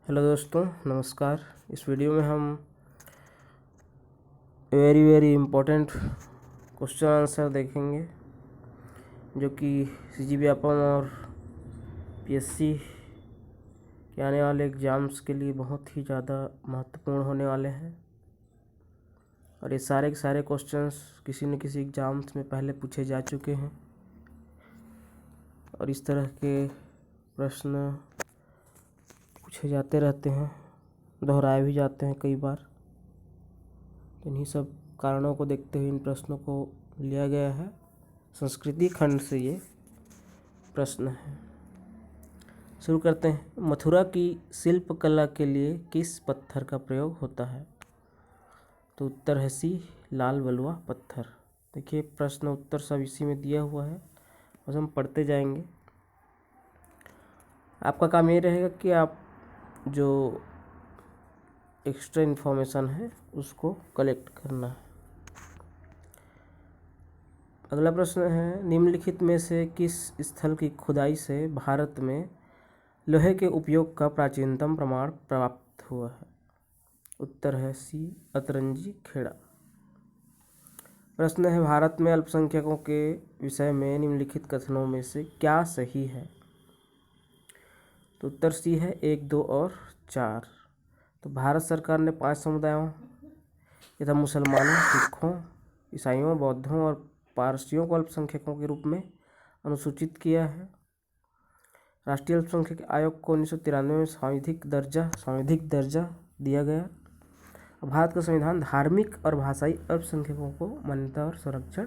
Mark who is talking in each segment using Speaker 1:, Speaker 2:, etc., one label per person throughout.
Speaker 1: Hello दोस्तों, नमस्कार। इस वीडियो में हम वेरी इम्पोर्टेंट क्वेश्चन आंसर देखेंगे जो कि सीजी व्यापम और पीएससी के आने वाले एग्ज़ाम्स के लिए बहुत ही ज़्यादा महत्वपूर्ण होने वाले हैं। और ये सारे के सारे क्वेश्चंस किसी न किसी एग्ज़ाम्स में पहले पूछे जा चुके हैं और इस तरह के प्रश्न पूछे जाते रहते हैं, दोहराए भी जाते हैं कई बार। इन्हीं सब कारणों को देखते हुए इन प्रश्नों को लिया गया है। संस्कृति खंड से ये प्रश्न है। शुरू करते हैं। मथुरा की शिल्प कला के लिए किस पत्थर का प्रयोग होता है? तो उत्तर है सी, लाल बलुआ पत्थर। देखिए, प्रश्न उत्तर सब इसी में दिया हुआ है, बस हम पढ़ते जाएंगे। आपका काम ये रहेगा कि आप जो एक्स्ट्रा इन्फॉर्मेशन है उसको कलेक्ट करना है। अगला प्रश्न है, निम्नलिखित में से किस स्थल की खुदाई से भारत में लोहे के उपयोग का प्राचीनतम प्रमाण प्राप्त हुआ है? उत्तर है सी, अतरंजी खेड़ा। प्रश्न है, भारत में अल्पसंख्यकों के विषय में निम्नलिखित कथनों में से क्या सही है? तो उत्तर सी है 1, 2 और 4। तो भारत सरकार ने 5 समुदायों यथा मुसलमानों, सिखों, ईसाइयों, बौद्धों और पारसियों को अल्पसंख्यकों के रूप में अनुसूचित किया है। राष्ट्रीय अल्पसंख्यक आयोग को 1993 में सांविधिक दर्जा दिया गया। भारत का संविधान धार्मिक और भाषाई अल्पसंख्यकों को मान्यता और संरक्षण।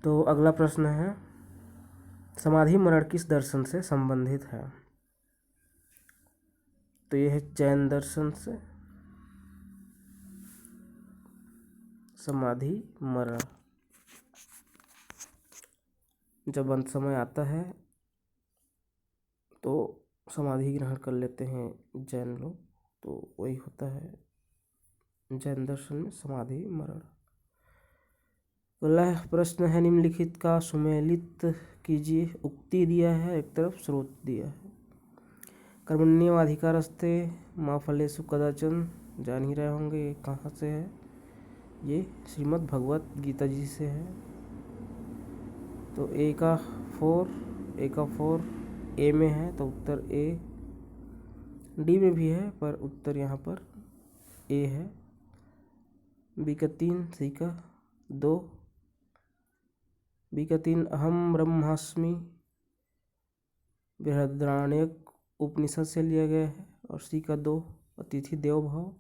Speaker 1: तो अगला प्रश्न है, समाधि मरण किस दर्शन से संबंधित है? तो यह है जैन दर्शन से। समाधि मरण, जब अंत समय आता है तो समाधि ग्रहण कर लेते हैं जैन लोग, तो वही होता है जैन दर्शन में समाधि मरण। अगला प्रश्न है, निम्नलिखित का सुमेलित कीजिए। उक्ति दिया है, एक तरफ स्रोत दिया है। कर्मण्येवाधिकारस्ते मा फलेषु कदाचन, जान ही रहे होंगे ये कहाँ से है। ये श्रीमद् भगवत गीता जी से है। तो ए का 4 ए में है, तो उत्तर ए। डी में भी है पर उत्तर यहाँ पर ए है। बी का 3, सी का 2। बी का 3 अहम ब्रह्मास्मि बृहदारण्यक उपनिषद से लिया गया है। और सी का 2 अतिथि देव भव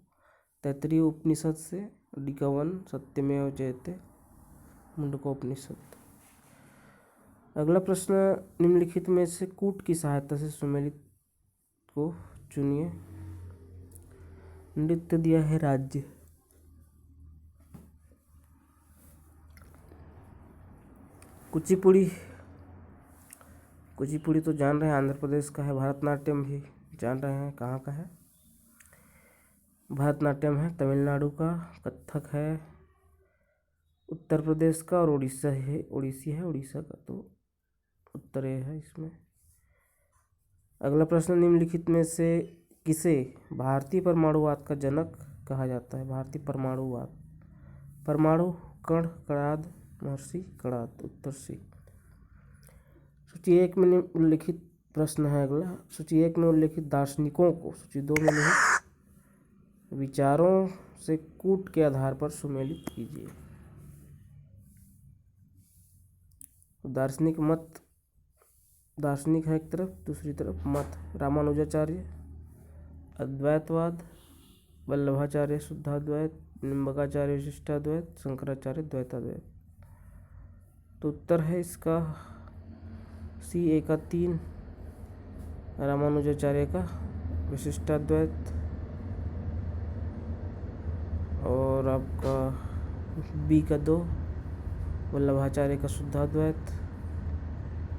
Speaker 1: तैत्तिरीय उपनिषद से। डी का 1 सत्यमेव जयते मुंडकोपनिषद। अगला प्रश्न, निम्नलिखित में से कूट की सहायता से सुमेलित को चुनिए। नृत्य दिया है राज्य। कुचिपुड़ी तो जान रहे हैं, आंध्र प्रदेश का है। भरतनाट्यम भी जान रहे हैं, कहाँ का है। भरतनाट्यम है तमिलनाडु का। कथक है उत्तर प्रदेश का। और ओडिसी है उड़ीसा का। तो उत्तर ए है इसमें। अगला प्रश्न, निम्नलिखित में से किसे भारतीय परमाणुवाद का जनक कहा जाता है? भारतीय परमाणुवाद, परमाणु कण कणाद महर्षि कणाद। उत्तर सी। सूची 1 में उल्लिखित प्रश्न है। अगला, सूची 1 में उल्लिखित दार्शनिकों को सूची 2 में निहित विचारों से कूट के आधार पर सुमेलित कीजिए। दार्शनिक है एक तरफ, दूसरी तरफ मत। रामानुजाचार्य अद्वैतवाद, वल्लभाचार्य शुद्धाद्वैत, निम्बकाचार्य विशिष्टाद्वैत, शंकराचार्य द्वैताद्वैत। तो उत्तर है इसका सी, ए का 3 रामानुजाचार्य का विशिष्टाद्वैत। और आपका बी का 2 वल्लभाचार्य का शुद्धाद्वैत।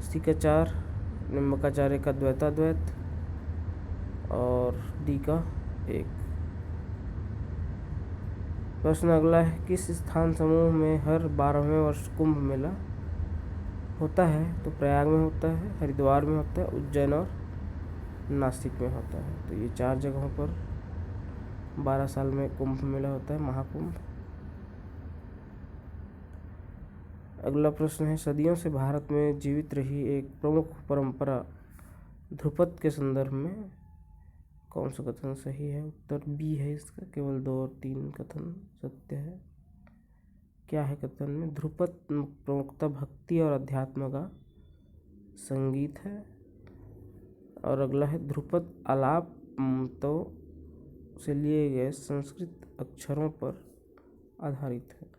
Speaker 1: सी का 4 निम्बकाचार्य का द्वैताद्वैत। और डी का 1। प्रश्न अगला है, किस स्थान समूह में हर 12वें वर्ष कुंभ मेला होता है तो प्रयाग में होता है, हरिद्वार में होता है, उज्जैन और नासिक में होता है। तो ये 4 जगहों पर 12 साल में कुंभ मेला होता है, महाकुंभ। अगला प्रश्न है, सदियों से भारत में जीवित रही एक प्रमुख परंपरा ध्रुपद के संदर्भ में कौन सा कथन सही है? उत्तर बी है इसका, केवल 2 और 3 कथन सत्य है। क्या है कथन में? ध्रुपद प्रमुखता भक्ति और अध्यात्म का संगीत है। और अगला है, ध्रुपद आलाप तो से लिए गए संस्कृत अक्षरों पर आधारित है।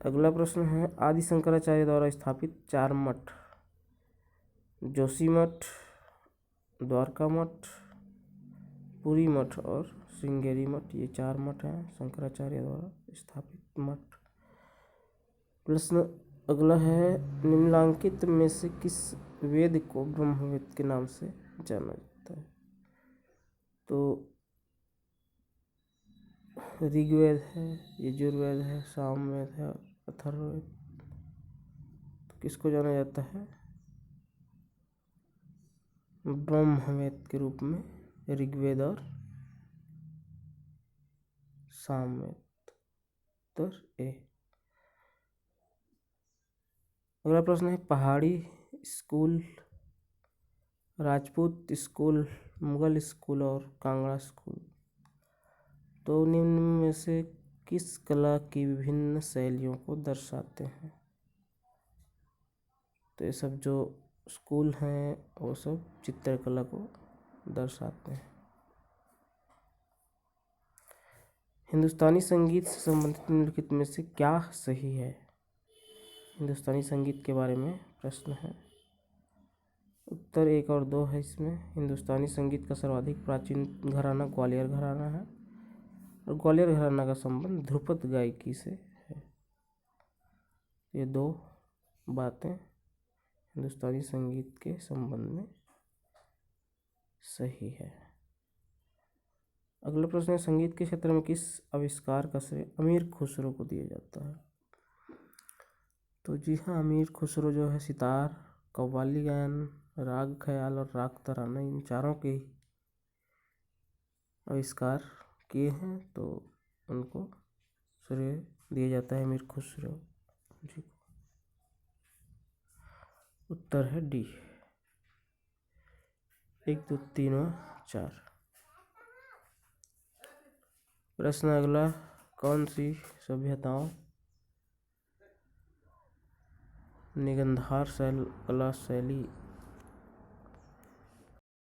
Speaker 1: अगला प्रश्न है, आदि शंकराचार्य द्वारा स्थापित 4 मठ, जोशी मठ, द्वारका मठ, पुरी मठ और श्रृंगेरी मठ, ये 4 मठ हैं शंकराचार्य द्वारा स्थापित मठ। प्रश्न अगला है, निम्नलिखित में से किस वेद को ब्रह्मवेद के नाम से जाना जाता है? तो ऋग्वेद है, यजुर्वेद है, सामवेद है और अथर्ववेद। तो किसको जाना जाता है? ब्रह्मवेद के रूप में ऋग्वेद और सामवेद। उत्तर ए। अगला प्रश्न है, पहाड़ी school, Rajput school, Mughal school और कांगड़ा स्कूल, तो निम्न में से किस कला की विभिन्न शैलियों को दर्शाते हैं? तो ये सब जो स्कूल हैं वो सब चित्रकला को दर्शाते हैं। हिंदुस्तानी संगीत से संबंधित निम्नलिखित में से क्या सही है? हिंदुस्तानी संगीत के बारे में प्रश्न है। उत्तर 1 और 2 है इसमें। हिंदुस्तानी संगीत का सर्वाधिक प्राचीन घराना ग्वालियर घराना है और ग्वालियर घराना का संबंध ध्रुपद गायकी से है। ये 2 बातें हिंदुस्तानी संगीत के संबंध में सही है। अगला प्रश्न है, संगीत के क्षेत्र में किस आविष्कार का श्रेय अमीर खुसरो को दिया जाता है? तो जी हाँ, अमीर खुसरो जो है सितार, कव्वाली गायन, राग ख्याल और राग तराना, इन चारों के आविष्कार किए हैं, तो उनको श्रेय दिया जाता है अमीर खुसरो जी को। उत्तर है डी, 1 2 3 और 4। प्रश्न अगला, कौन सी सभ्यताओं निगंधार कला शैली